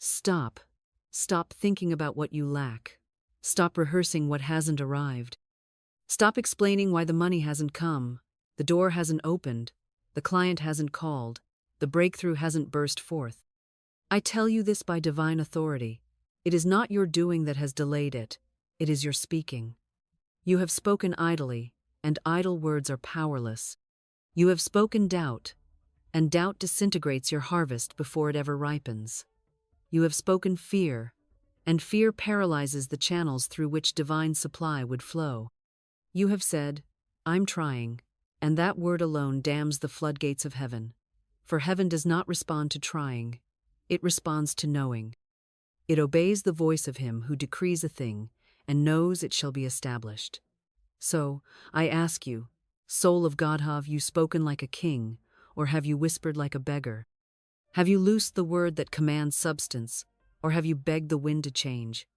Stop. Stop thinking about what you lack. Stop rehearsing what hasn't arrived. Stop explaining why the money hasn't come, the door hasn't opened, the client hasn't called, the breakthrough hasn't burst forth. I tell you this by divine authority. It is not your doing that has delayed it. It is your speaking. You have spoken idly, and idle words are powerless. You have spoken doubt, and doubt disintegrates your harvest before it ever ripens. You have spoken fear, and fear paralyzes the channels through which divine supply would flow. You have said, "I'm trying," and that word alone dams the floodgates of heaven. For heaven does not respond to trying, it responds to knowing. It obeys the voice of him who decrees a thing and knows it shall be established. So, I ask you, soul of God, have you spoken like a king, or have you whispered like a beggar? Have you loosed the word that commands substance, or have you begged the wind to change?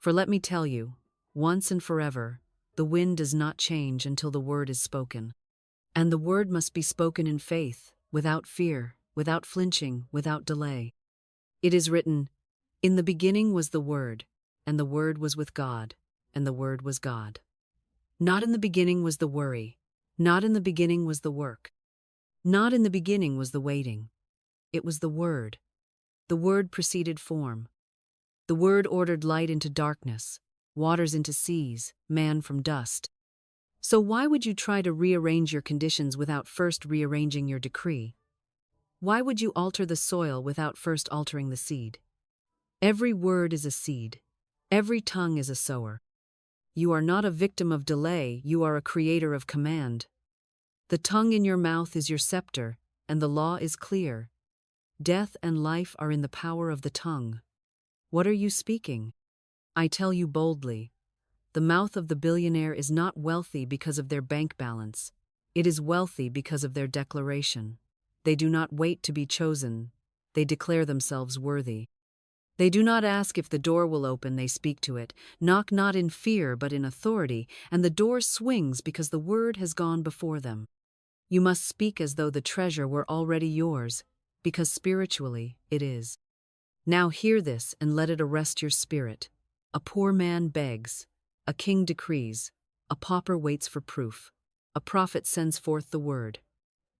For let me tell you, once and forever, the wind does not change until the word is spoken. And the word must be spoken in faith, without fear, without flinching, without delay. It is written, "In the beginning was the Word, and the Word was with God, and the Word was God." Not in the beginning was the worry, not in the beginning was the work, not in the beginning was the waiting. It was the Word. The Word preceded form. The Word ordered light into darkness, waters into seas, man from dust. So why would you try to rearrange your conditions without first rearranging your decree? Why would you alter the soil without first altering the seed? Every word is a seed. Every tongue is a sower. You are not a victim of delay, you are a creator of command. The tongue in your mouth is your scepter, and the law is clear. Death and life are in the power of the tongue. What are you speaking? I tell you boldly, the mouth of the billionaire is not wealthy because of their bank balance. It is wealthy because of their declaration. They do not wait to be chosen. They declare themselves worthy. They do not ask if the door will open, they speak to it. Knock not in fear, but in authority, and the door swings because the word has gone before them. You must speak as though the treasure were already yours, because spiritually it is. Now hear this and let it arrest your spirit. A poor man begs, a king decrees, a pauper waits for proof, a prophet sends forth the word.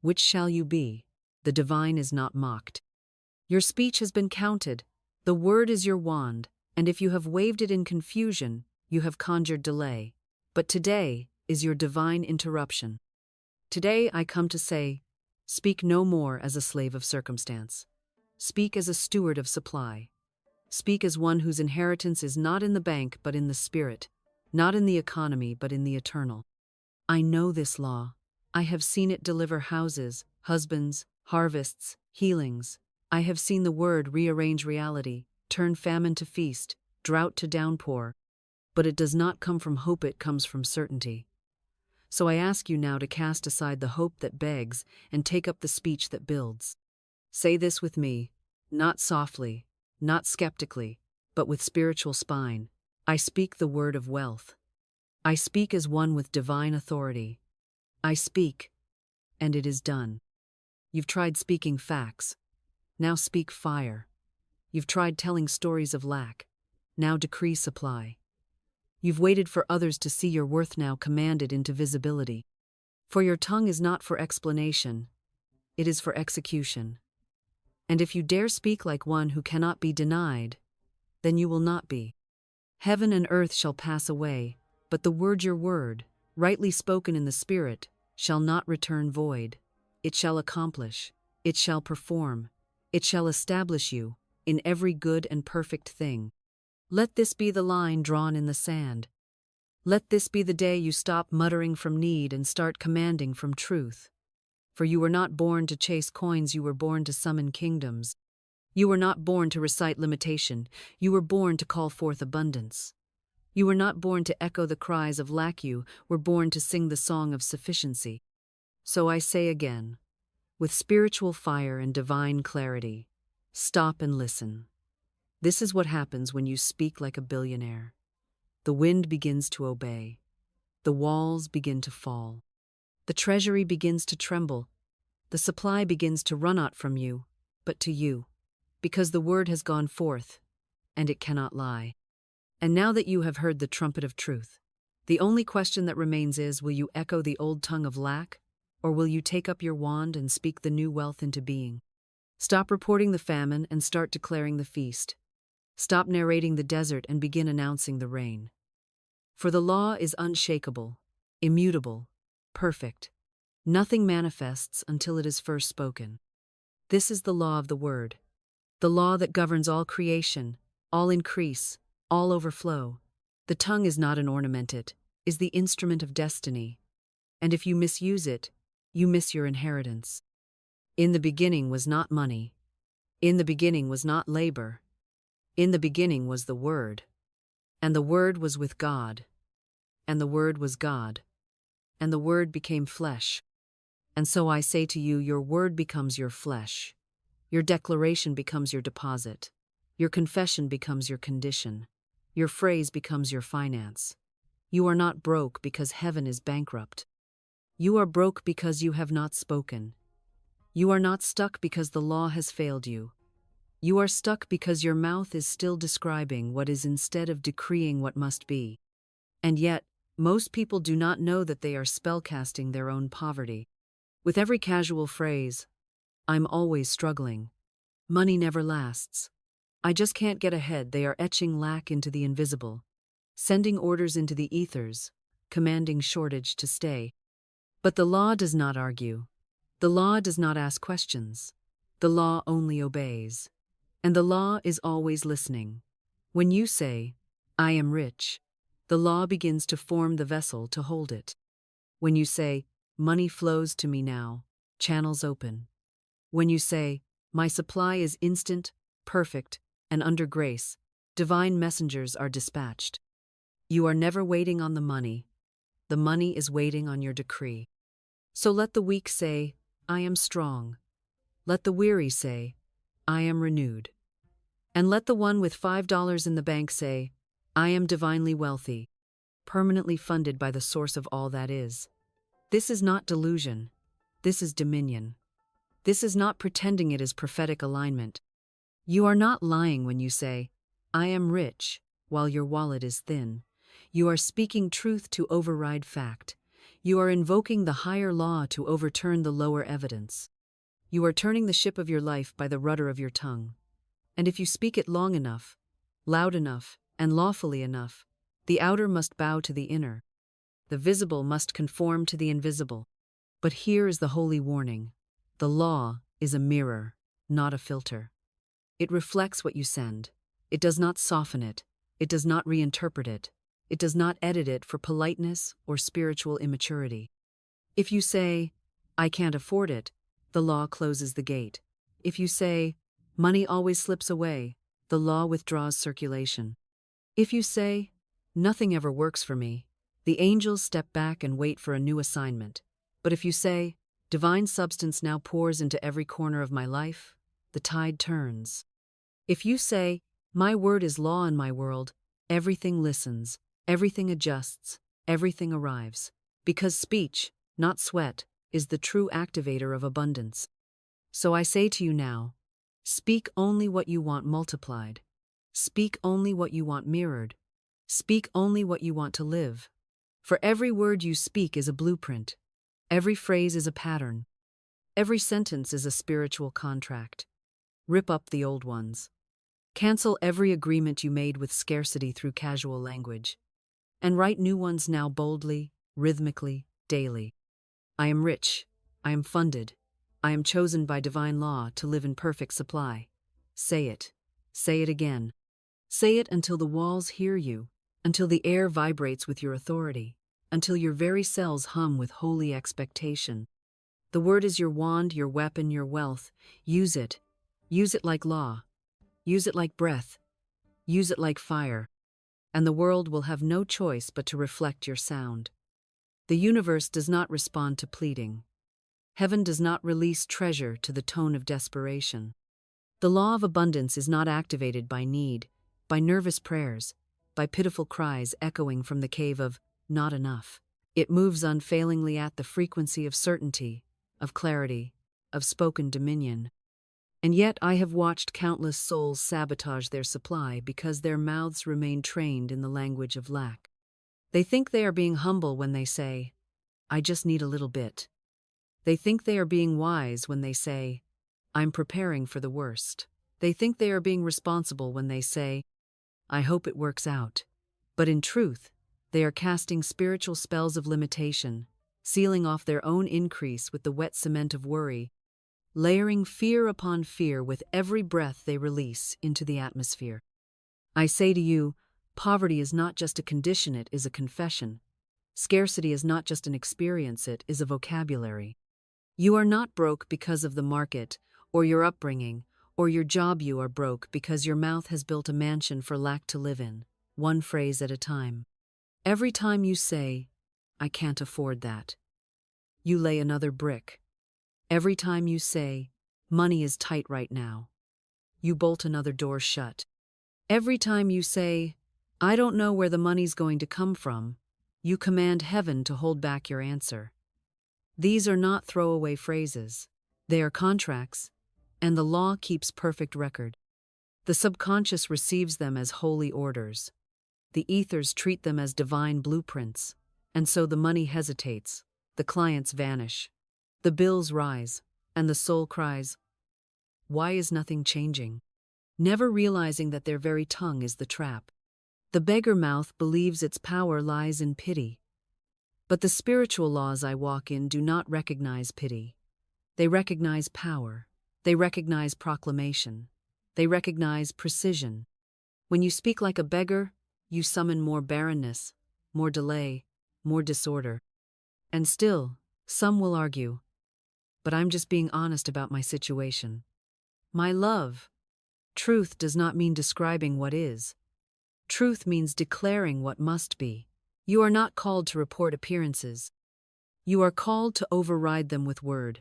Which shall you be? The divine is not mocked. Your speech has been counted. The word is your wand, and if you have waved it in confusion, you have conjured delay. But today is your divine interruption. Today I come to say, speak no more as a slave of circumstance. Speak as a steward of supply. Speak as one whose inheritance is not in the bank but in the spirit, not in the economy but in the eternal. I know this law. I have seen it deliver houses, husbands, harvests, healings. I have seen the word rearrange reality, turn famine to feast, drought to downpour. But it does not come from hope, it comes from certainty. So I ask you now to cast aside the hope that begs and take up the speech that builds. Say this with me, not softly, not skeptically, but with spiritual spine. I speak the word of wealth. I speak as one with divine authority. I speak, and it is done. You've tried speaking facts. Now speak fire. You've tried telling stories of lack. Now decree supply. You've waited for others to see your worth, now command it into visibility. For your tongue is not for explanation, it is for execution. And if you dare speak like one who cannot be denied, then you will not be. Heaven and earth shall pass away, but the word, your word, rightly spoken in the Spirit, shall not return void. It shall accomplish, it shall perform, it shall establish you in every good and perfect thing. Let this be the line drawn in the sand. Let this be the day you stop muttering from need and start commanding from truth. For you were not born to chase coins, you were born to summon kingdoms. You were not born to recite limitation, you were born to call forth abundance. You were not born to echo the cries of lack, you were born to sing the song of sufficiency. So I say again, with spiritual fire and divine clarity, stop and listen. This is what happens when you speak like a billionaire. The wind begins to obey. The walls begin to fall. The treasury begins to tremble. The supply begins to run out from you, but to you. because the word has gone forth, and it cannot lie. And now that you have heard the trumpet of truth, the only question that remains is, will you echo the old tongue of lack, or will you take up your wand and speak the new wealth into being? Stop reporting the famine and start declaring the feast. Stop narrating the desert and begin announcing the rain. For the law is unshakable, immutable, perfect. Nothing manifests until it is first spoken. This is the law of the word, the law that governs all creation, all increase, all overflow. The tongue is not an ornament, it is the instrument of destiny. And if you misuse it, you miss your inheritance. In the beginning was not money. In the beginning was not labor. In the beginning was the Word. And the Word was with God. And the Word was God. And the Word became flesh. And so I say to you, your word becomes your flesh. Your declaration becomes your deposit. Your confession becomes your condition. Your phrase becomes your finance. You are not broke because heaven is bankrupt. You are broke because you have not spoken. You are not stuck because the law has failed you. You are stuck because your mouth is still describing what is instead of decreeing what must be. And yet, most people do not know that they are spellcasting their own poverty. With every casual phrase, I'm always struggling. Money never lasts. I just can't get ahead. They are etching lack into the invisible, sending orders into the ethers, commanding shortage to stay. But the law does not argue. The law does not ask questions. The law only obeys. And the law is always listening. When you say, I am rich, the law begins to form the vessel to hold it. When you say, money flows to me now, channels open. When you say, my supply is instant, perfect, and under grace, divine messengers are dispatched. You are never waiting on the money is waiting on your decree. So let the weak say, I am strong. Let the weary say, I am renewed. And let the one with $5 in the bank say, I am divinely wealthy, permanently funded by the source of all that is. This is not delusion. This is dominion. This is not pretending it is prophetic alignment. You are not lying when you say, I am rich, while your wallet is thin. You are speaking truth to override fact. You are invoking the higher law to overturn the lower evidence. You are turning the ship of your life by the rudder of your tongue. And if you speak it long enough, loud enough, and lawfully enough, the outer must bow to the inner. The visible must conform to the invisible. But here is the holy warning. The law is a mirror, not a filter. It reflects what you send. It does not soften it. It does not reinterpret it. It does not edit it for politeness or spiritual immaturity. If you say, I can't afford it, the law closes the gate. If you say, money always slips away, the law withdraws circulation. If you say, nothing ever works for me, the angels step back and wait for a new assignment. But if you say, divine substance now pours into every corner of my life, the tide turns. If you say, my word is law in my world, everything listens, everything adjusts, everything arrives. Because speech, not sweat, is the true activator of abundance. So I say to you now, speak only what you want multiplied. Speak only what you want mirrored. Speak only what you want to live. For every word you speak is a blueprint. Every phrase is a pattern. Every sentence is a spiritual contract. Rip up the old ones. Cancel every agreement you made with scarcity through casual language. And write new ones now boldly, rhythmically, daily. I am rich. I am funded. I am chosen by divine law to live in perfect supply. Say it. Say it again. Say it until the walls hear you, until the air vibrates with your authority, until your very cells hum with holy expectation. The word is your wand, your weapon, your wealth. Use it. Use it like law. Use it like breath. Use it like fire. And the world will have no choice but to reflect your sound. The universe does not respond to pleading. Heaven does not release treasure to the tone of desperation. The law of abundance is not activated by need, by nervous prayers, by pitiful cries echoing from the cave of not enough. It moves unfailingly at the frequency of certainty, of clarity, of spoken dominion. And yet I have watched countless souls sabotage their supply because their mouths remain trained in the language of lack. They think they are being humble when they say, "I just need a little bit." They think they are being wise when they say, "I'm preparing for the worst." They think they are being responsible when they say, "I hope it works out." But in truth, they are casting spiritual spells of limitation, sealing off their own increase with the wet cement of worry, layering fear upon fear with every breath they release into the atmosphere. I say to you, poverty is not just a condition, it is a confession. Scarcity is not just an experience, it is a vocabulary. You are not broke because of the market, or your upbringing, or your job. You are broke because your mouth has built a mansion for lack to live in, one phrase at a time. Every time you say, "I can't afford that," you lay another brick. Every time you say, "Money is tight right now," you bolt another door shut. Every time you say, "I don't know where the money's going to come from," you command heaven to hold back your answer. These are not throwaway phrases. They are contracts, and the law keeps perfect record. The subconscious receives them as holy orders. The ethers treat them as divine blueprints, and so the money hesitates, the clients vanish, the bills rise, and the soul cries, "Why is nothing changing?" Never realizing that their very tongue is the trap. The beggar mouth believes its power lies in pity. But the spiritual laws I walk in do not recognize pity. They recognize power. They recognize proclamation. They recognize precision. When you speak like a beggar, you summon more barrenness, more delay, more disorder. And still, some will argue, "But I'm just being honest about my situation." My love, truth does not mean describing what is. Truth means declaring what must be. You are not called to report appearances. You are called to override them with word.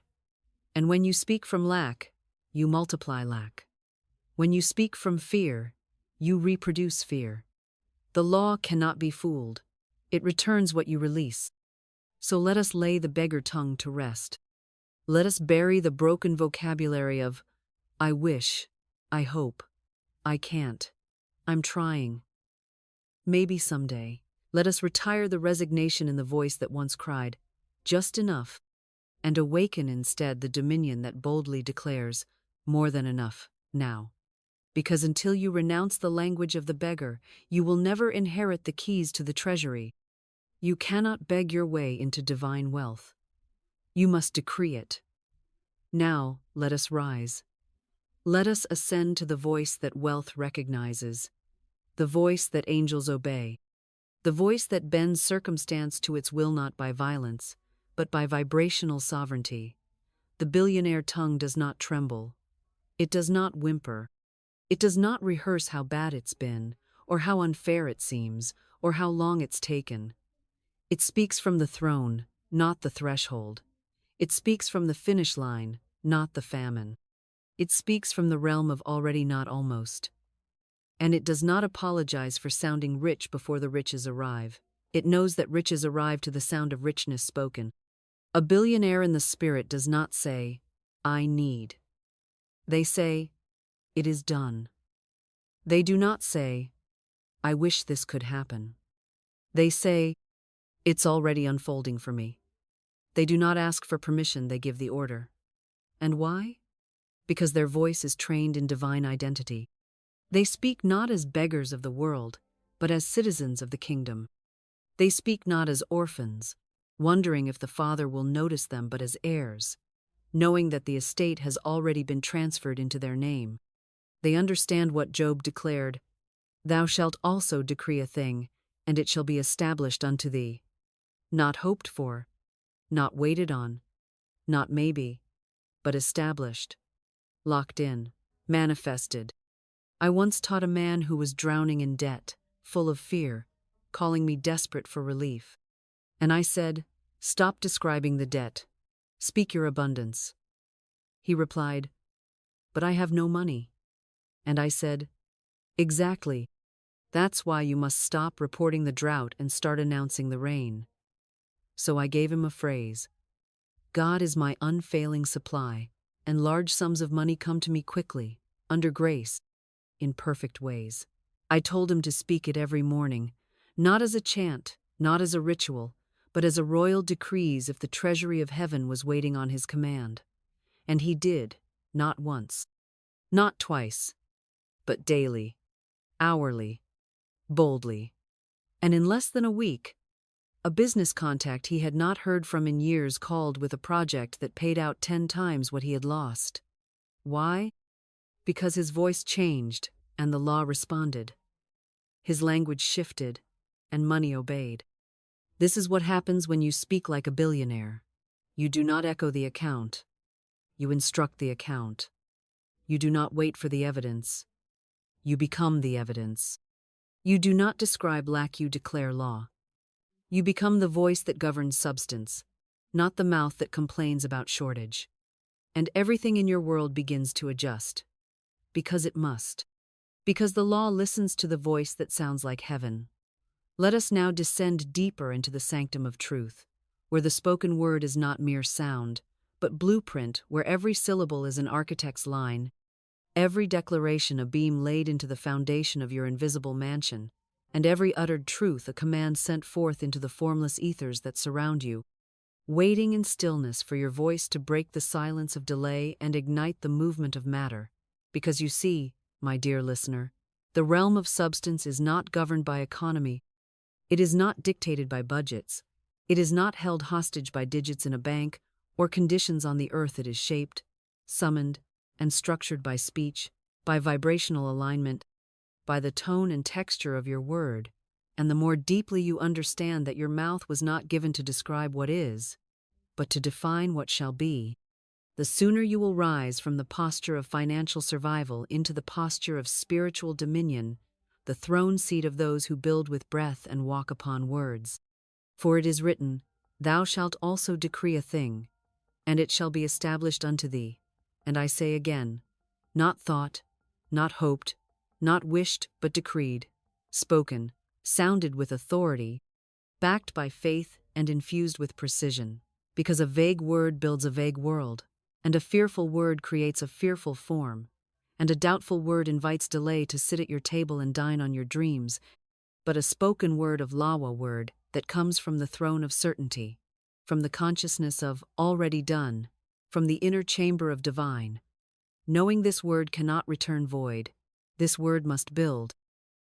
And when you speak from lack, you multiply lack. When you speak from fear, you reproduce fear. The law cannot be fooled. It returns what you release. So let us lay the beggar tongue to rest. Let us bury the broken vocabulary of, "I wish, I hope, I can't, I'm trying, maybe someday." Let us retire the resignation in the voice that once cried, "Just enough," and awaken instead the dominion that boldly declares, "More than enough, now." Because until you renounce the language of the beggar, you will never inherit the keys to the treasury. You cannot beg your way into divine wealth. You must decree it. Now, let us rise. Let us ascend to the voice that wealth recognizes, the voice that angels obey, the voice that bends circumstance to its will not by violence, but by vibrational sovereignty. The billionaire tongue does not tremble. It does not whimper. It does not rehearse how bad it's been, or how unfair it seems, or how long it's taken. It speaks from the throne, not the threshold. It speaks from the finish line, not the famine. It speaks from the realm of already, not almost. And it does not apologize for sounding rich before the riches arrive. It knows that riches arrive to the sound of richness spoken. A billionaire in the spirit does not say, "I need." They say, "It is done." They do not say, "I wish this could happen." They say, "It's already unfolding for me." They do not ask for permission, they give the order. And why? Because their voice is trained in divine identity. They speak not as beggars of the world, but as citizens of the kingdom. They speak not as orphans, wondering if the Father will notice them, but as heirs, knowing that the estate has already been transferred into their name. They understand what Job declared, "Thou shalt also decree a thing, and it shall be established unto thee." Not hoped for, not waited on, not maybe, but established, locked in, manifested. I once taught a man who was drowning in debt, full of fear, calling me desperate for relief. And I said, "Stop describing the debt. Speak your abundance." He replied, "But I have no money." And I said, "Exactly. That's why you must stop reporting the drought and start announcing the rain." So I gave him a phrase, "God is my unfailing supply." and large sums of money come to me quickly, under grace, in perfect ways. I told him to speak it every morning, not as a chant, not as a ritual, but as a royal decrees if the treasury of heaven was waiting on his command. And he did, not once, not twice, but daily, hourly, boldly. And in less than a week, a business contact he had not heard from in years called with a project that paid out 10 times what he had lost. Why? Because his voice changed and the law responded. His language shifted and money obeyed. This is what happens when you speak like a billionaire. You do not echo the account. You instruct the account. You do not wait for the evidence. You become the evidence. You do not describe lack, you declare law. You become the voice that governs substance, not the mouth that complains about shortage. And everything in your world begins to adjust. Because it must. Because the law listens to the voice that sounds like heaven. Let us now descend deeper into the sanctum of truth, where the spoken word is not mere sound, but blueprint, where every syllable is an architect's line, every declaration a beam laid into the foundation of your invisible mansion, and every uttered truth a command sent forth into the formless ethers that surround you, waiting in stillness for your voice to break the silence of delay and ignite the movement of matter. Because you see, my dear listener, the realm of substance is not governed by economy. It is not dictated by budgets. It is not held hostage by digits in a bank or conditions on the earth. It is shaped, summoned, and structured by speech, by vibrational alignment, by the tone and texture of your word. And the more deeply you understand that your mouth was not given to describe what is, but to define what shall be, the sooner you will rise from the posture of financial survival into the posture of spiritual dominion, the throne seat of those who build with breath and walk upon words. For it is written, Thou shalt also decree a thing, and it shall be established unto thee. And I say again, not thought, not hoped, not wished, but decreed, spoken, sounded with authority, backed by faith and infused with precision. Because a vague word builds a vague world, and a fearful word creates a fearful form, and a doubtful word invites delay to sit at your table and dine on your dreams, but a spoken word of Lawa word that comes from the throne of certainty, from the consciousness of already done, from the inner chamber of divine. Knowing this word cannot return void, this word must build,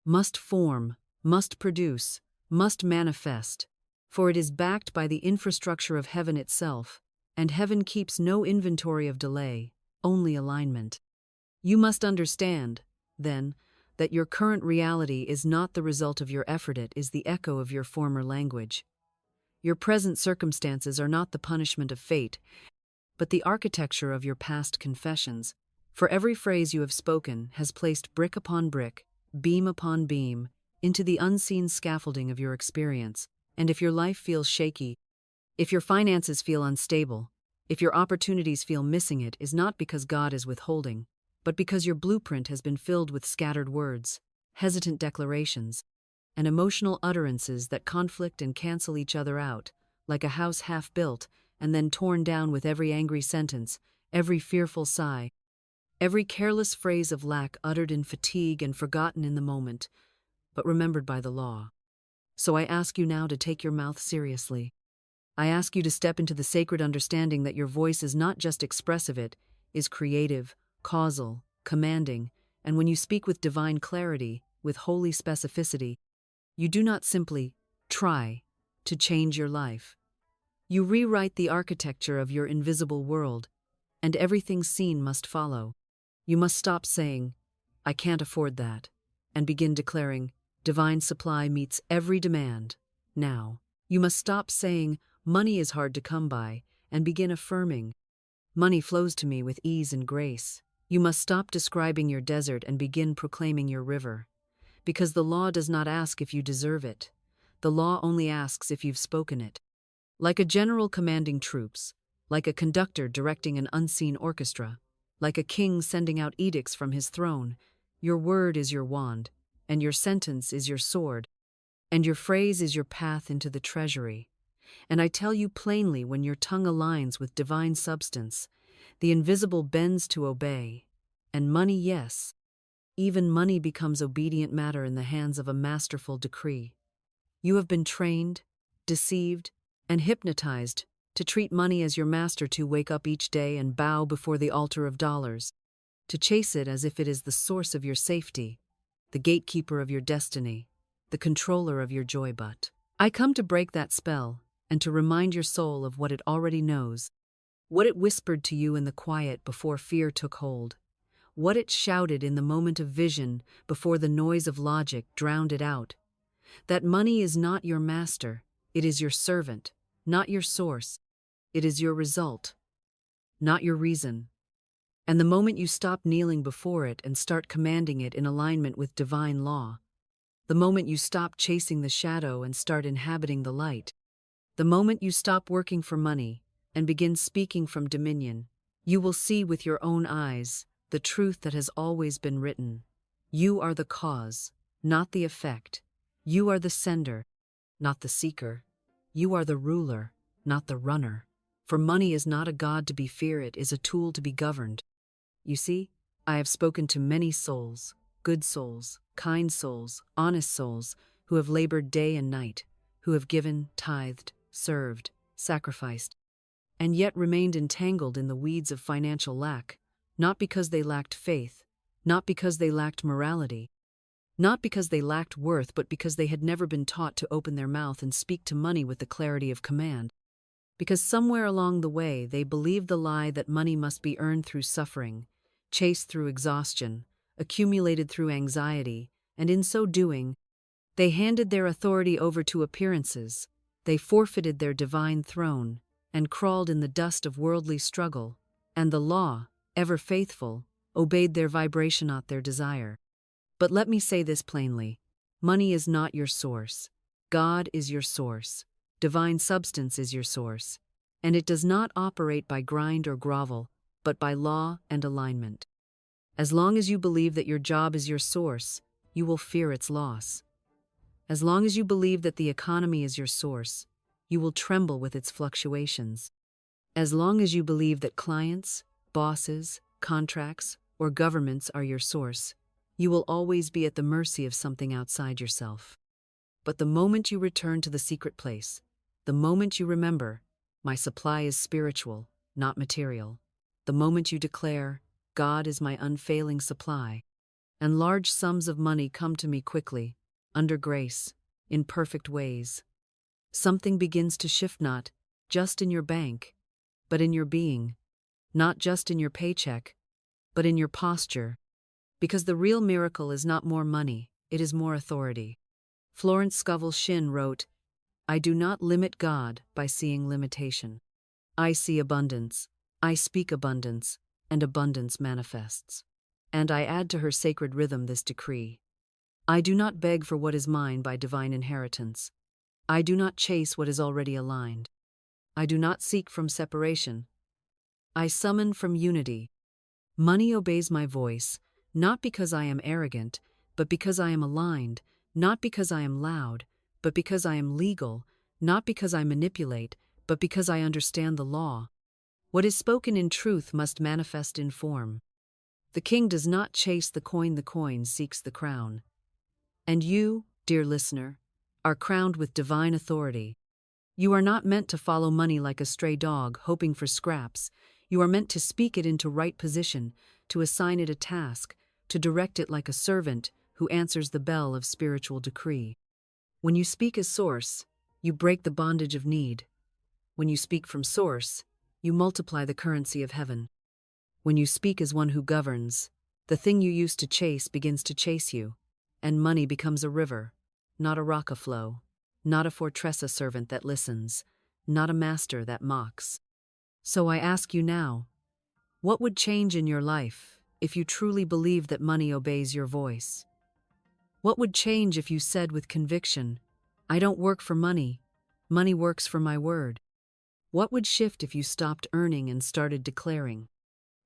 must form, must produce, must manifest, for it is backed by the infrastructure of heaven itself, and heaven keeps no inventory of delay, only alignment. You must understand, then, that your current reality is not the result of your effort, it is the echo of your former language. Your present circumstances are not the punishment of fate, but the architecture of your past confessions. For every phrase you have spoken has placed brick upon brick, beam upon beam, into the unseen scaffolding of your experience. And if your life feels shaky, if your finances feel unstable, if your opportunities feel missing, it is not because God is withholding, but because your blueprint has been filled with scattered words, hesitant declarations, and emotional utterances that conflict and cancel each other out, like a house half built and then torn down with every angry sentence, every fearful sigh, every careless phrase of lack uttered in fatigue and forgotten in the moment, but remembered by the law. So I ask you now to take your mouth seriously. I ask you to step into the sacred understanding that your voice is not just expressive, it is creative, causal, commanding, and when you speak with divine clarity, with holy specificity, you do not simply try to change your life. You rewrite the architecture of your invisible world, and everything seen must follow. You must stop saying, I can't afford that, and begin declaring, divine supply meets every demand, now. You must stop saying, money is hard to come by, and begin affirming, money flows to me with ease and grace. You must stop describing your desert and begin proclaiming your river. Because the law does not ask if you deserve it. The law only asks if you've spoken it. Like a general commanding troops, like a conductor directing an unseen orchestra, like a king sending out edicts from his throne, your word is your wand, and your sentence is your sword, and your phrase is your path into the treasury. And I tell you plainly, when your tongue aligns with divine substance, The invisible bends to obey. And money, yes, even money becomes obedient matter in the hands of a masterful decree. You have been trained, deceived, and hypnotized to treat money as your master, to wake up each day and bow before the altar of dollars, to chase it as if it is the source of your safety, the gatekeeper of your destiny, the controller of your joy. But I come to break that spell and to remind your soul of what it already knows, what it whispered to you in the quiet before fear took hold, what it shouted in the moment of vision before the noise of logic drowned it out. That money is not your master, it is your servant, not your source. It is your result, not your reason. And the moment you stop kneeling before it and start commanding it in alignment with divine law, the moment you stop chasing the shadow and start inhabiting the light, the moment you stop working for money and begin speaking from dominion, you will see with your own eyes the truth that has always been written. You are the cause, not the effect. You are the sender, not the seeker. You are the ruler, not the runner. For money is not a god to be feared, it is a tool to be governed. You see, I have spoken to many souls, good souls, kind souls, honest souls, who have labored day and night, who have given, tithed, served, sacrificed, and yet remained entangled in the weeds of financial lack, not because they lacked faith, not because they lacked morality, not because they lacked worth, but because they had never been taught to open their mouth and speak to money with the clarity of command. Because somewhere along the way they believed the lie that money must be earned through suffering, chased through exhaustion, accumulated through anxiety, and in so doing, they handed their authority over to appearances, they forfeited their divine throne, and crawled in the dust of worldly struggle, and the law, ever faithful, obeyed their vibration, not their desire. But let me say this plainly, money is not your source. God is your source. Divine substance is your source. And it does not operate by grind or grovel, but by law and alignment. As long as you believe that your job is your source, you will fear its loss. As long as you believe that the economy is your source, you will tremble with its fluctuations. As long as you believe that clients, bosses, contracts, or governments are your source, you will always be at the mercy of something outside yourself. But the moment you return to the secret place, the moment you remember, my supply is spiritual, not material, the moment you declare, God is my unfailing supply, and large sums of money come to me quickly, under grace, in perfect ways, something begins to shift, not just in your bank, but in your being, not just in your paycheck, but in your posture, because the real miracle is not more money, it is more authority. Florence Scovel Shinn wrote, I do not limit God by seeing limitation. I see abundance, I speak abundance, and abundance manifests. And I add to her sacred rhythm this decree. I do not beg for what is mine by divine inheritance. I do not chase what is already aligned. I do not seek from separation. I summon from unity. Money obeys my voice, not because I am arrogant, but because I am aligned, not because I am loud, but because I am legal, not because I manipulate, but because I understand the law. What is spoken in truth must manifest in form. The king does not chase the coin seeks the crown. And you, dear listener, are crowned with divine authority. You are not meant to follow money like a stray dog, hoping for scraps. You are meant to speak it into right position, to assign it a task, to direct it like a servant who answers the bell of spiritual decree. When you speak as source, you break the bondage of need. When you speak from source, you multiply the currency of heaven. When you speak as one who governs, the thing you used to chase begins to chase you, and money becomes a river, not a rock aflow, not a fortressa servant that listens, not a master that mocks. So I ask you now, what would change in your life if you truly believe that money obeys your voice? What would change if you said with conviction, I don't work for money, money works for my word? What would shift if you stopped earning and started declaring?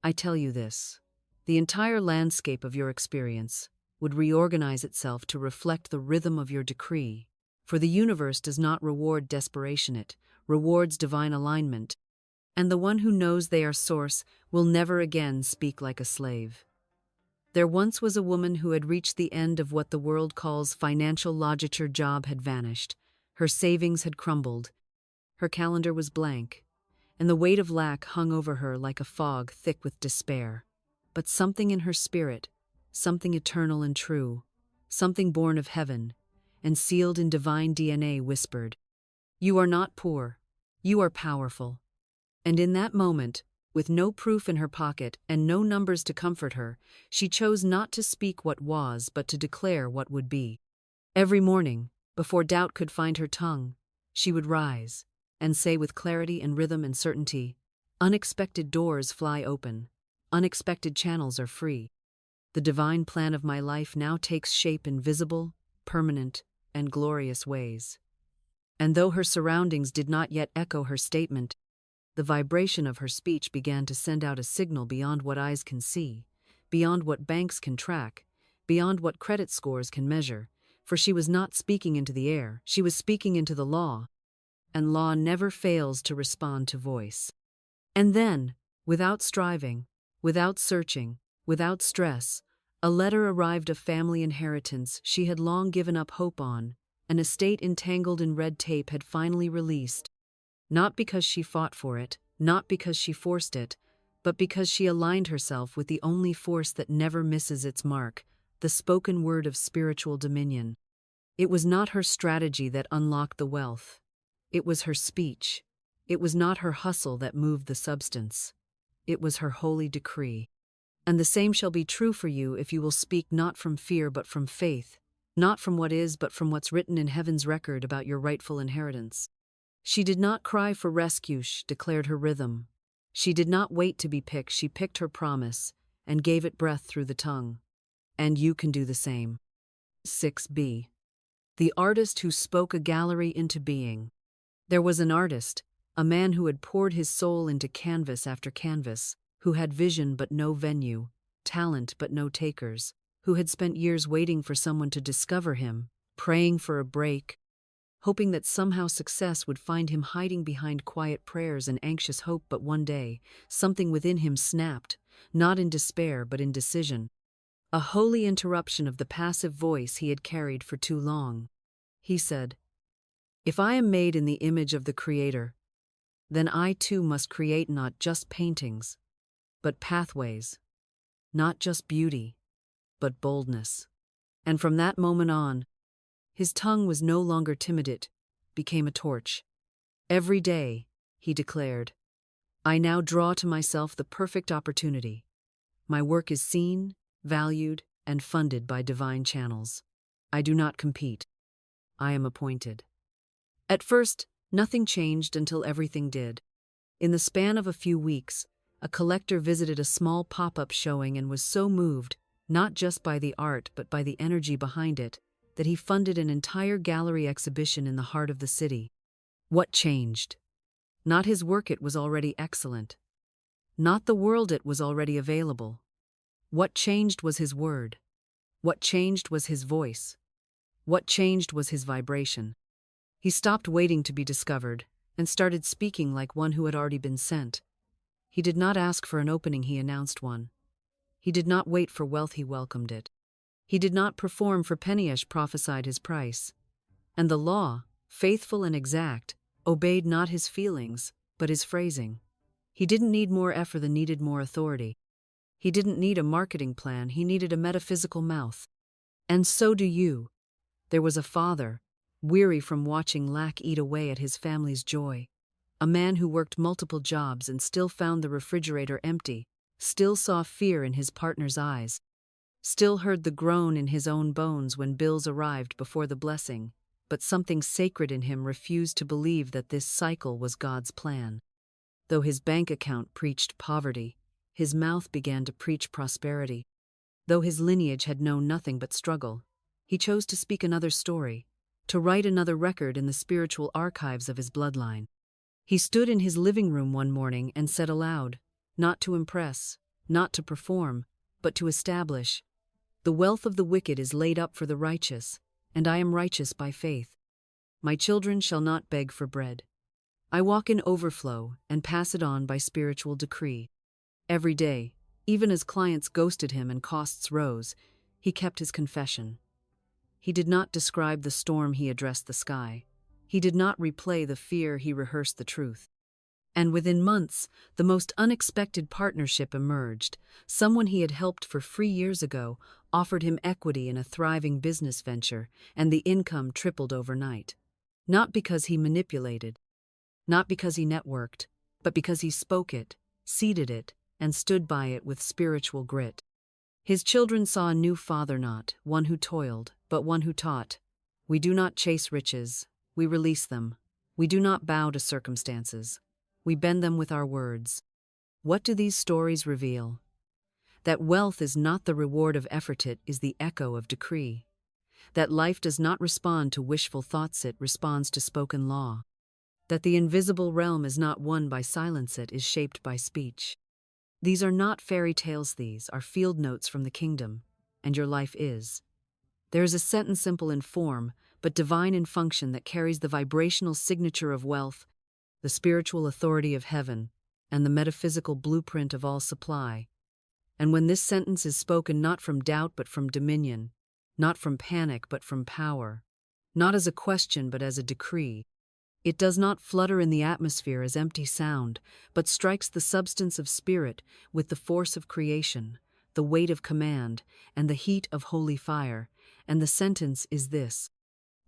I tell you this, the entire landscape of your experience would reorganize itself to reflect the rhythm of your decree, for the universe does not reward desperation, it rewards divine alignment. and the one who knows they are source will never again speak like a slave. There once was a woman who had reached the end of what the world calls financial logic. Her job had vanished, her savings had crumbled, her calendar was blank, and the weight of lack hung over her like a fog thick with despair. But something in her spirit, something eternal and true, something born of heaven, and sealed in divine DNA whispered, "You are not poor, you are powerful." And in that moment, with no proof in her pocket and no numbers to comfort her, she chose not to speak what was but to declare what would be. Every morning, before doubt could find her tongue, she would rise and say with clarity and rhythm and certainty, "Unexpected doors fly open, unexpected channels are free. The divine plan of my life now takes shape in visible, permanent, and glorious ways." And though her surroundings did not yet echo her statement, the vibration of her speech began to send out a signal beyond what eyes can see, beyond what banks can track, beyond what credit scores can measure, for she was not speaking into the air, she was speaking into the law, and law never fails to respond to voice. And then, without striving, without searching, without stress, a letter arrived of family inheritance she had long given up hope on, an estate entangled in red tape had finally released. Not because she fought for it, not because she forced it, but because she aligned herself with the only force that never misses its mark, the spoken word of spiritual dominion. It was not her strategy that unlocked the wealth. It was her speech. It was not her hustle that moved the substance. It was her holy decree. And the same shall be true for you if you will speak not from fear but from faith, not from what is but from what's written in heaven's record about your rightful inheritance. She did not cry for rescue, she declared her rhythm. She did not wait to be picked, she picked her promise and gave it breath through the tongue. And you can do the same. 6b. The artist who spoke a gallery into being. There was an artist, a man who had poured his soul into canvas after canvas, who had vision but no venue, talent but no takers, who had spent years waiting for someone to discover him, praying for a break, hoping that somehow success would find him hiding behind quiet prayers and anxious hope. But one day, something within him snapped, not in despair but in decision. A holy interruption of the passive voice he had carried for too long. He said, "If I am made in the image of the Creator, then I too must create not just paintings, but pathways, not just beauty, but boldness." And from that moment on, his tongue was no longer timid, it became a torch. "Every day," he declared, "I now draw to myself the perfect opportunity. My work is seen, valued, and funded by divine channels. I do not compete. I am appointed." At first, nothing changed until everything did. In the span of a few weeks, a collector visited a small pop-up showing and was so moved, not just by the art but by the energy behind it, that he funded an entire gallery exhibition in the heart of the city. What changed? Not his work, it was already excellent. Not the world, it was already available. What changed was his word. What changed was his voice. What changed was his vibration. He stopped waiting to be discovered and started speaking like one who had already been sent. He did not ask for an opening, he announced one. He did not wait for wealth, he welcomed it. He did not perform for pennies, prophesied his price. And the law, faithful and exact, obeyed not his feelings, but his phrasing. He didn't need more effort than needed more authority. He didn't need a marketing plan, he needed a metaphysical mouth. And so do you. There was a father, weary from watching lack eat away at his family's joy. A man who worked multiple jobs and still found the refrigerator empty, still saw fear in his partner's eyes, still heard the groan in his own bones when bills arrived before the blessing, but something sacred in him refused to believe that this cycle was God's plan. Though his bank account preached poverty, his mouth began to preach prosperity. Though his lineage had known nothing but struggle, he chose to speak another story, to write another record in the spiritual archives of his bloodline. He stood in his living room one morning and said aloud, not to impress, not to perform, but to establish, "The wealth of the wicked is laid up for the righteous, and I am righteous by faith. My children shall not beg for bread. I walk in overflow and pass it on by spiritual decree. Every day, even as clients ghosted him and costs rose, he kept his confession. He did not describe the storm, he addressed the sky. He did not replay the fear, he rehearsed the truth. And within months, the most unexpected partnership emerged. Someone he had helped for free years ago offered him equity in a thriving business venture, and the income tripled overnight. Not because he manipulated, not because he networked, but because he spoke it, seeded it, and stood by it with spiritual grit. His children saw a new father, not one who toiled, but one who taught. We do not chase riches, we release them. We do not bow to circumstances. We bend them with our words. What do these stories reveal? That wealth is not the reward of effort, it is the echo of decree. That life does not respond to wishful thoughts, it responds to spoken law. That the invisible realm is not won by silence, it is shaped by speech. These are not fairy tales, these are field notes from the kingdom, and your life is. There is a sentence simple in form, but divine in function, that carries the vibrational signature of wealth, the spiritual authority of heaven, and the metaphysical blueprint of all supply. And when this sentence is spoken not from doubt but from dominion, not from panic but from power, not as a question but as a decree, it does not flutter in the atmosphere as empty sound, but strikes the substance of spirit with the force of creation, the weight of command, and the heat of holy fire. And the sentence is this: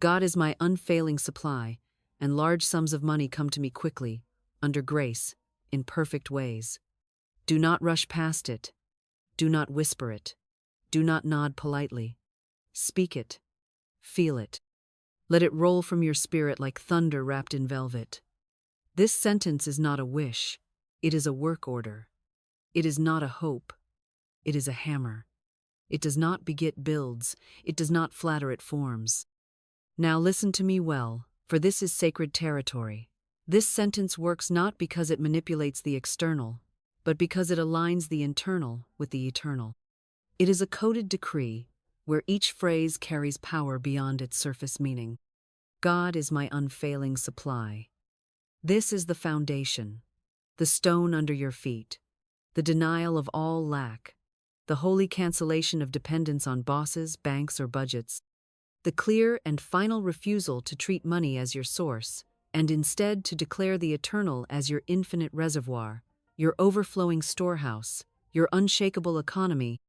God is my unfailing supply, and large sums of money come to me quickly, under grace, in perfect ways. Do not rush past it. Do not whisper it. Do not nod politely. Speak it. Feel it. Let it roll from your spirit like thunder wrapped in velvet. This sentence is not a wish. It is a work order. It is not a hope. It is a hammer. It does not beget builds. It does not flatter, it forms. Now listen to me well, for this is sacred territory. This sentence works not because it manipulates the external, but because it aligns the internal with the eternal. It is a coded decree, where each phrase carries power beyond its surface meaning. God is my unfailing supply. This is the foundation, the stone under your feet, the denial of all lack, the holy cancellation of dependence on bosses, banks, or budgets, the clear and final refusal to treat money as your source, and instead to declare the eternal as your infinite reservoir, your overflowing storehouse, your unshakable economy,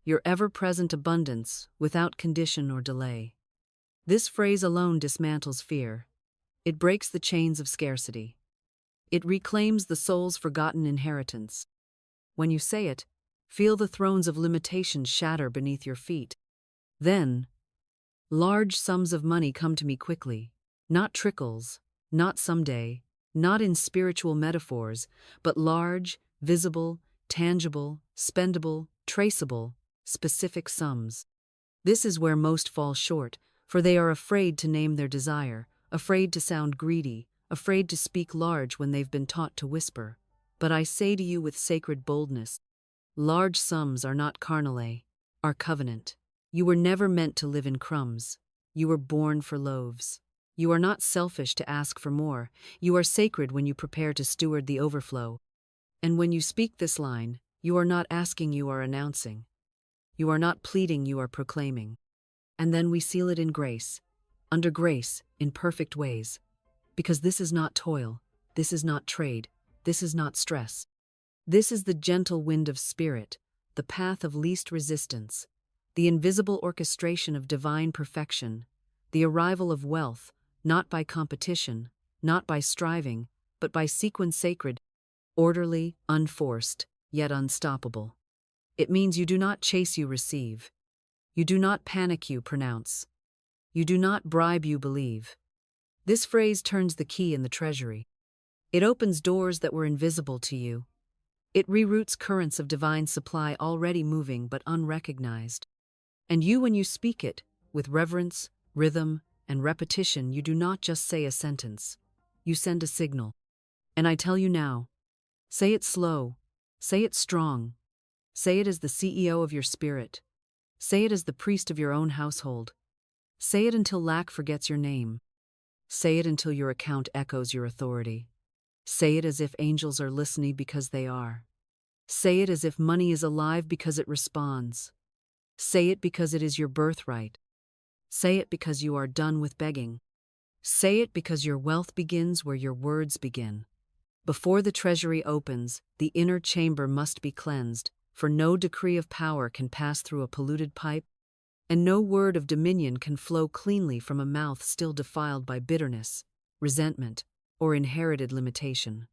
your ever-present abundance without condition or delay. This phrase alone dismantles fear. It breaks the chains of scarcity. It reclaims the soul's forgotten inheritance. When you say it, feel the thrones of limitation shatter beneath your feet. Then, large sums of money come to me quickly, not trickles, not someday, not in spiritual metaphors, but large, visible, tangible, spendable, traceable, specific sums. This is where most fall short, for they are afraid to name their desire, afraid to sound greedy, afraid to speak large when they've been taught to whisper. But I say to you with sacred boldness, large sums are not carnale, are covenant. You were never meant to live in crumbs. You were born for loaves. You are not selfish to ask for more. You are sacred when you prepare to steward the overflow. And when you speak this line, you are not asking, you are announcing. You are not pleading, you are proclaiming. And then we seal it in grace, under grace, in perfect ways. Because this is not toil, this is not trade, this is not stress. This is the gentle wind of spirit, the path of least resistance, the invisible orchestration of divine perfection, the arrival of wealth, not by competition, not by striving, but by sequence sacred, orderly, unforced, yet unstoppable. It means you do not chase, you receive. You do not panic, you pronounce. You do not bribe, you believe. This phrase turns the key in the treasury. It opens doors that were invisible to you. It reroutes currents of divine supply already moving but unrecognized. And you, when you speak it, with reverence, rhythm, and repetition, you do not just say a sentence. You send a signal. And I tell you now, say it slow, say it strong, say it as the CEO of your spirit, say it as the priest of your own household, say it until lack forgets your name, say it until your account echoes your authority. Say it as if angels are listening because they are. Say it as if money is alive because it responds. Say it because it is your birthright. Say it because you are done with begging. Say it because your wealth begins where your words begin. Before the treasury opens, the inner chamber must be cleansed, for no decree of power can pass through a polluted pipe, and no word of dominion can flow cleanly from a mouth still defiled by bitterness, resentment, or inherited limitation.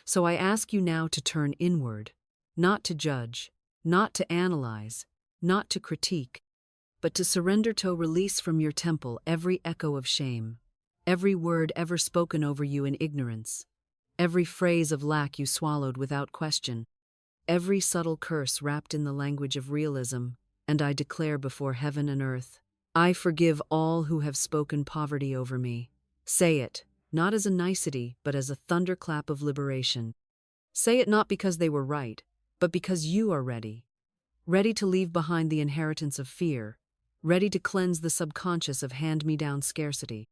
So I ask you now to turn inward, not to judge, not to analyze, not to critique, but to surrender to release from your temple every echo of shame, every word ever spoken over you in ignorance, every phrase of lack you swallowed without question, every subtle curse wrapped in the language of realism, and I declare before heaven and earth, I forgive all who have spoken poverty over me. Say it, not as a nicety, but as a thunderclap of liberation. Say it not because they were right, but because you are ready. Ready to leave behind the inheritance of fear, ready to cleanse the subconscious of hand-me-down scarcity,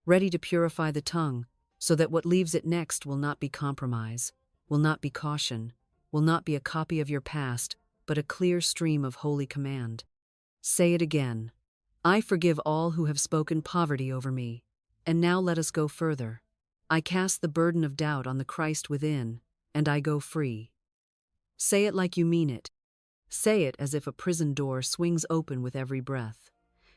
ready to purify the tongue, so that what leaves it next will not be compromise, will not be caution, will not be a copy of your past, but a clear stream of holy command. Say it again. I forgive all who have spoken poverty over me, and now let us go further. I cast the burden of doubt on the Christ within, and I go free. Say it like you mean it. Say it as if a prison door swings open with every breath.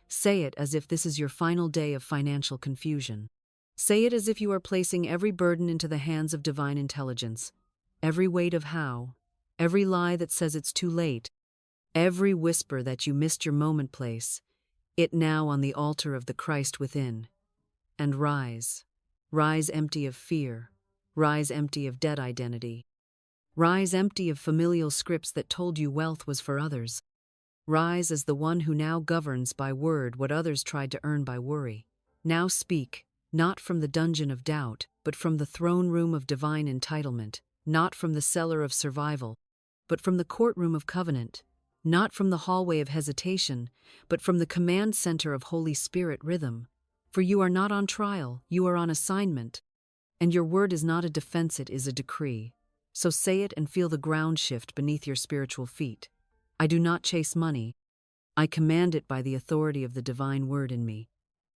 Say it as if this is your final day of financial confusion. Say it as if you are placing every burden into the hands of divine intelligence, every weight of how, every lie that says it's too late, every whisper that you missed your moment place, it now on the altar of the Christ within. And rise. Rise empty of fear. Rise empty of dead identity. Rise empty of familial scripts that told you wealth was for others. Rise as the one who now governs by word what others tried to earn by worry. Now speak, not from the dungeon of doubt, but from the throne room of divine entitlement, not from the cellar of survival, but from the courtroom of covenant, not from the hallway of hesitation, but from the command center of Holy Spirit rhythm. For you are not on trial, you are on assignment, and your word is not a defense, it is a decree. So say it and feel the ground shift beneath your spiritual feet. I do not chase money. I command it by the authority of the divine word in me.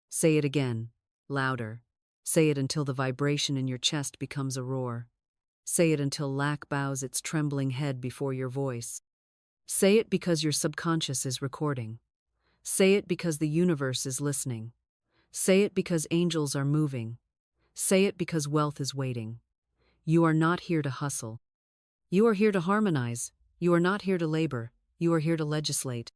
Say it again, louder. Say it until the vibration in your chest becomes a roar. Say it until lack bows its trembling head before your voice. Say it because your subconscious is recording. Say it because the universe is listening. Say it because angels are moving. Say it because wealth is waiting. You are not here to hustle. You are here to harmonize. You are not here to labor. You are here to legislate.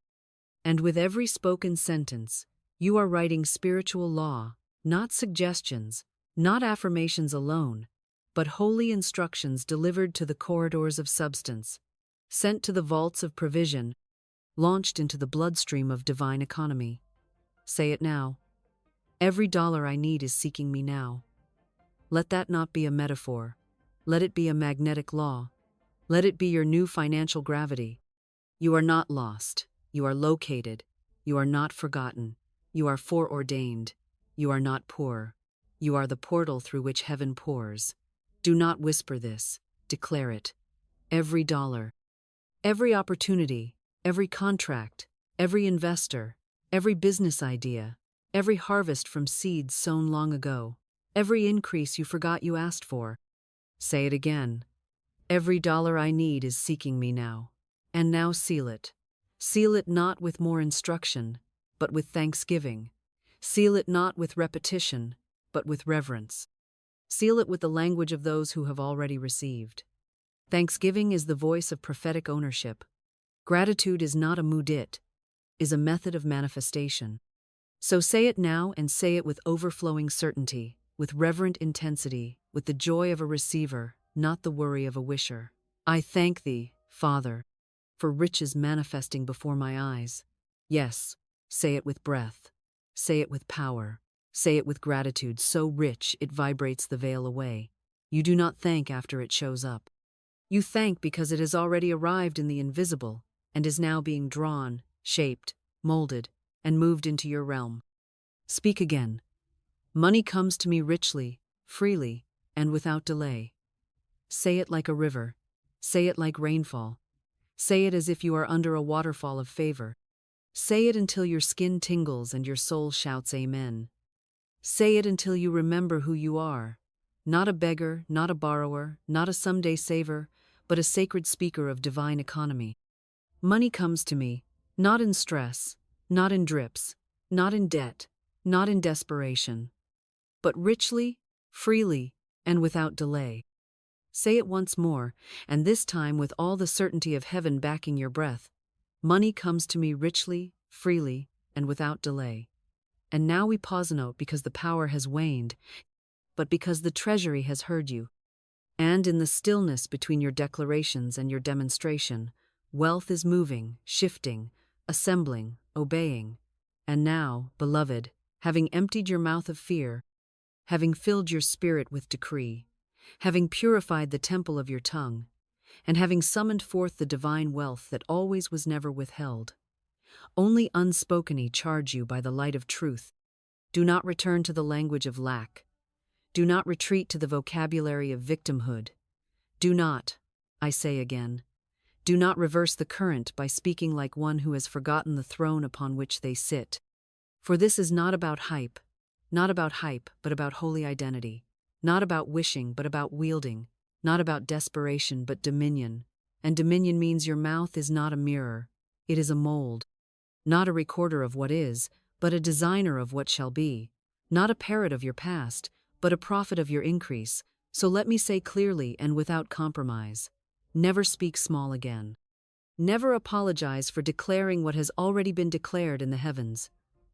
And with every spoken sentence, you are writing spiritual law, not suggestions, not affirmations alone, but holy instructions delivered to the corridors of substance, sent to the vaults of provision, launched into the bloodstream of divine economy. Say it now. Every dollar I need is seeking me now. Let that not be a metaphor. Let it be a magnetic law. Let it be your new financial gravity. You are not lost. You are located. You are not forgotten. You are foreordained. You are not poor. You are the portal through which heaven pours. Do not whisper this. Declare it. Every dollar, every opportunity, every contract, every investor, every business idea, every harvest from seeds sown long ago, every increase you forgot you asked for. Say it again. Every dollar I need is seeking me now. And now seal it. Seal it not with more instruction, but with thanksgiving. Seal it not with repetition, but with reverence. Seal it with the language of those who have already received. Thanksgiving is the voice of prophetic ownership. Gratitude is not a mudit, is a method of manifestation. So say it now and say it with overflowing certainty, with reverent intensity, with the joy of a receiver, not the worry of a wisher. I thank thee, Father, for riches manifesting before my eyes. Yes, say it with breath. Say it with power. Say it with gratitude so rich it vibrates the veil away. You do not thank after it shows up. You thank because it has already arrived in the invisible and is now being drawn, shaped, molded, and moved into your realm. Speak again. Money comes to me richly, freely, and without delay. Say it like a river. Say it like rainfall. Say it as if you are under a waterfall of favor. Say it until your skin tingles and your soul shouts amen. Say it until you remember who you are. Not a beggar, not a borrower, not a someday saver, but a sacred speaker of divine economy. Money comes to me, not in stress, not in drips, not in debt, not in desperation, but richly, freely, and without delay. Say it once more, and this time with all the certainty of heaven backing your breath. Money comes to me richly, freely, and without delay. And now we pause a note because the power has waned, but because the treasury has heard you. And in the stillness between your declarations and your demonstration, wealth is moving, shifting, assembling, obeying. And now, beloved, having emptied your mouth of fear, having filled your spirit with decree, having purified the temple of your tongue, and having summoned forth the divine wealth that always was never withheld, only unspokenly charge you by the light of truth. Do not return to the language of lack. Do not retreat to the vocabulary of victimhood. Do not, I say again, do not reverse the current by speaking like one who has forgotten the throne upon which they sit. For this is not about hype, but about holy identity. Not about wishing, but about wielding. Not about desperation, but dominion. And dominion means your mouth is not a mirror. It is a mold. Not a recorder of what is, but a designer of what shall be. Not a parrot of your past, but a prophet of your increase. So let me say clearly and without compromise, never speak small again. Never apologize for declaring what has already been declared in the heavens.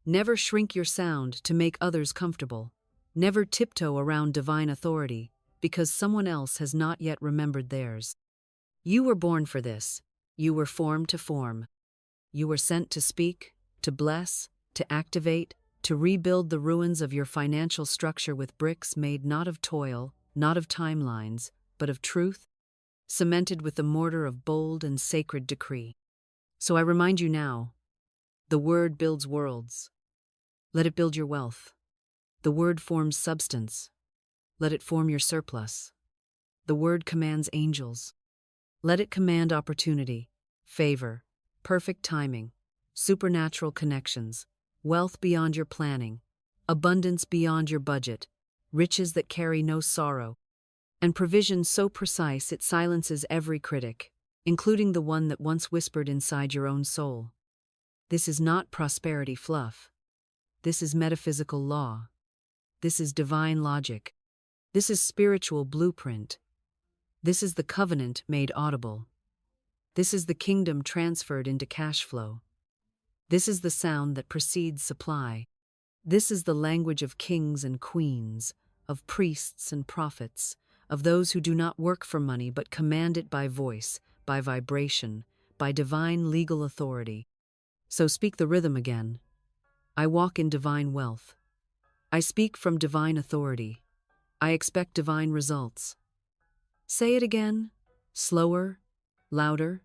Never shrink your sound to make others comfortable. Never tiptoe around divine authority, because someone else has not yet remembered theirs. You were born for this. You were formed to form. You were sent to speak, to bless, to activate, to rebuild the ruins of your financial structure with bricks made not of toil, not of timelines, but of truth, cemented with the mortar of bold and sacred decree. So I remind you now, the word builds worlds. Let it build your wealth. The word forms substance. Let it form your surplus. The word commands angels. Let it command opportunity, favor, perfect timing, supernatural connections, wealth beyond your planning, abundance beyond your budget, riches that carry no sorrow, and provision so precise it silences every critic, including the one that once whispered inside your own soul. This is not prosperity fluff. This is metaphysical law. This is divine logic. This is spiritual blueprint. This is the covenant made audible. This is the kingdom transferred into cash flow. This is the sound that precedes supply. This is the language of kings and queens, of priests and prophets, of those who do not work for money but command it by voice, by vibration, by divine legal authority. So speak the rhythm again. I walk in divine wealth. I speak from divine authority. I expect divine results. Say it again, slower, louder.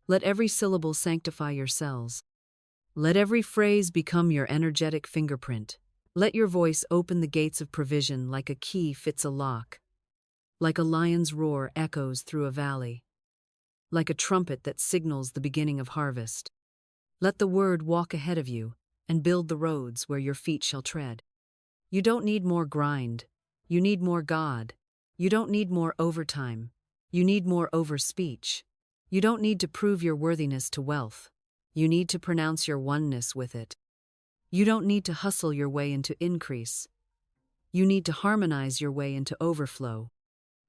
Let every syllable sanctify your cells. Let every phrase become your energetic fingerprint. Let your voice open the gates of provision like a key fits a lock. Like a lion's roar echoes through a valley. Like a trumpet that signals the beginning of harvest. Let the word walk ahead of you and build the roads where your feet shall tread. You don't need more grind. You need more God. You don't need more overtime. You need more overspeech. You don't need to prove your worthiness to wealth. You need to pronounce your oneness with it. You don't need to hustle your way into increase. You need to harmonize your way into overflow.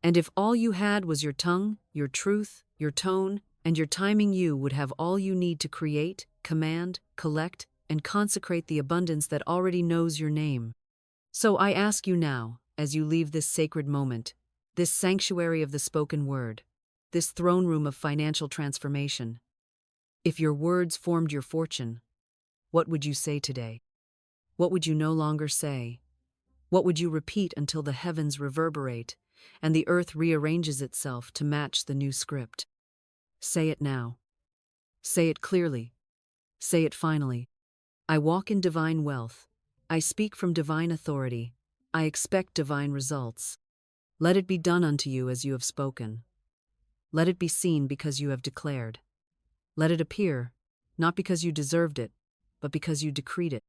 And if all you had was your tongue, your truth, your tone, and your timing, you would have all you need to create, command, collect, and consecrate the abundance that already knows your name. So I ask you now, as you leave this sacred moment, this sanctuary of the spoken word, this throne room of financial transformation, if your words formed your fortune, what would you say today? What would you no longer say? What would you repeat until the heavens reverberate and the earth rearranges itself to match the new script? Say it now. Say it clearly. Say it finally. I walk in divine wealth. I speak from divine authority. I expect divine results. Let it be done unto you as you have spoken. Let it be seen because you have declared. Let it appear, not because you deserved it, but because you decreed it.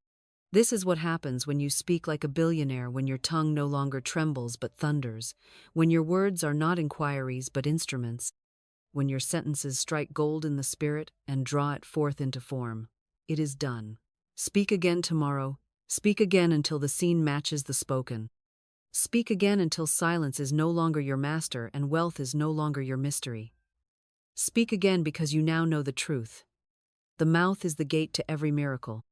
This is what happens when you speak like a billionaire, when your tongue no longer trembles but thunders, when your words are not inquiries but instruments, when your sentences strike gold in the spirit and draw it forth into form. It is done. Speak again tomorrow. Speak again until the scene matches the spoken. Speak again until silence is no longer your master and wealth is no longer your mystery. Speak again because you now know the truth. The mouth is the gate to every miracle.